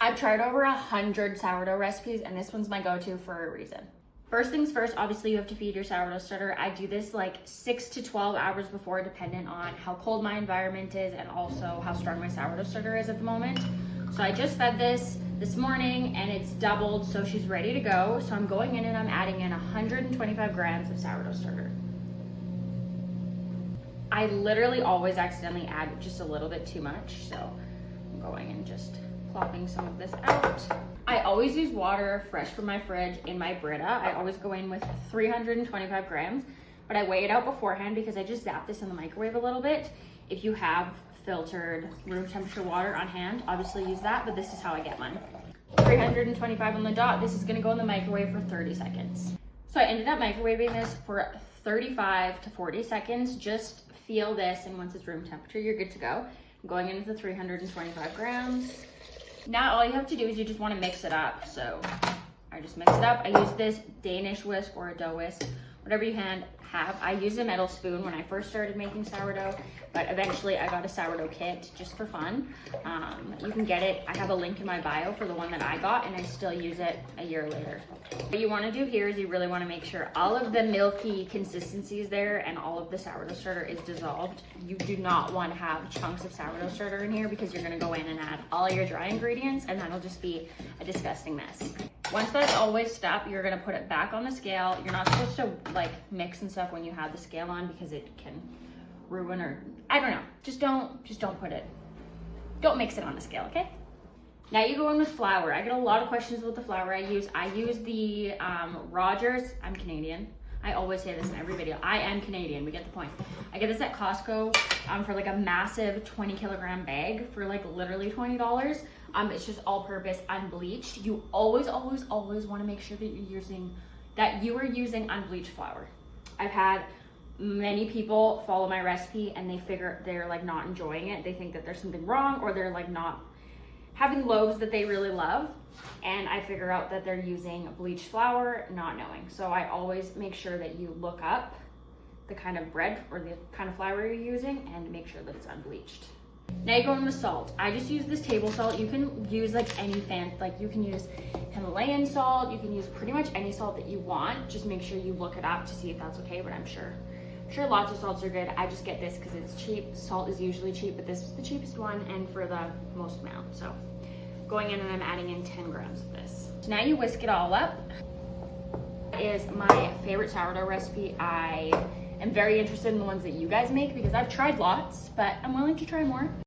I've tried over 100 sourdough recipes and this one's my go-to for a reason. First things first, obviously you have to feed your sourdough starter. I do this like 6 to 12 hours before, dependent on how cold my environment is and also how strong my sourdough starter is at the moment. So I just fed this morning and it's doubled, so she's ready to go. So I'm going in and I'm adding in 125 grams of sourdough starter. I literally always accidentally add just a little bit too much, so I'm going and just plopping some of this out. I always use water fresh from my fridge in my Brita. I always go in with 325 grams, but I weigh it out beforehand because I just zap this in the microwave a little bit. If you have filtered room temperature water on hand, obviously use that, but this is how I get mine. 325 on the dot. This is gonna go in the microwave for 30 seconds. So I ended up microwaving this for 35 to 40 seconds. Just feel this, and once it's room temperature, you're good to go. I'm going in with the 325 grams. Now all you have to do is you just want to mix it up. So I just mix it up. I use this Danish whisk or a dough whisk, whatever you have. I used a metal spoon when I first started making sourdough, but eventually I got a sourdough kit just for fun. You can get it. I have a link in my bio for the one that I got, and I still use it a year later. What you want to do here is you really want to make sure all of the milky consistency is there and all of the sourdough starter is dissolved. You do not want to have chunks of sourdough starter in here because you're going to go in and add all your dry ingredients, and that'll just be a disgusting mess. Once that's all whisked up, you're gonna put it back on the scale. You're not supposed to like mix and stuff when you have the scale on because it can ruin, or I don't know. Just don't put it. Don't mix it on the scale, okay? Now you go in with flour. I get a lot of questions about the flour I use. I use the Rogers. I'm Canadian. I always say this in every video. I am Canadian, we get the point. I get this at Costco for like a massive 20 kilogram bag for like literally $20. It's just all purpose, unbleached. You always want to make sure that you are using unbleached flour. I've had many people follow my recipe and they're like not enjoying it. They think that there's something wrong, or they're like not having loaves that they really love, and I figure out that they're using bleached flour, not knowing. So I always make sure that you look up the kind of bread or the kind of flour you're using and make sure that it's unbleached. Now you go in with salt. I just use this table salt. You can use like any you can use Himalayan salt, you can use pretty much any salt that you want. Just make sure you look it up to see if that's okay, but I'm sure lots of salts are good. I just get this because it's cheap. Salt is usually cheap, but this is the cheapest one and for the most amount. So going in and I'm adding in 10 grams of this. So now you whisk it all up. That is my favorite sourdough recipe. I am very interested in the ones that you guys make because I've tried lots, but I'm willing to try more.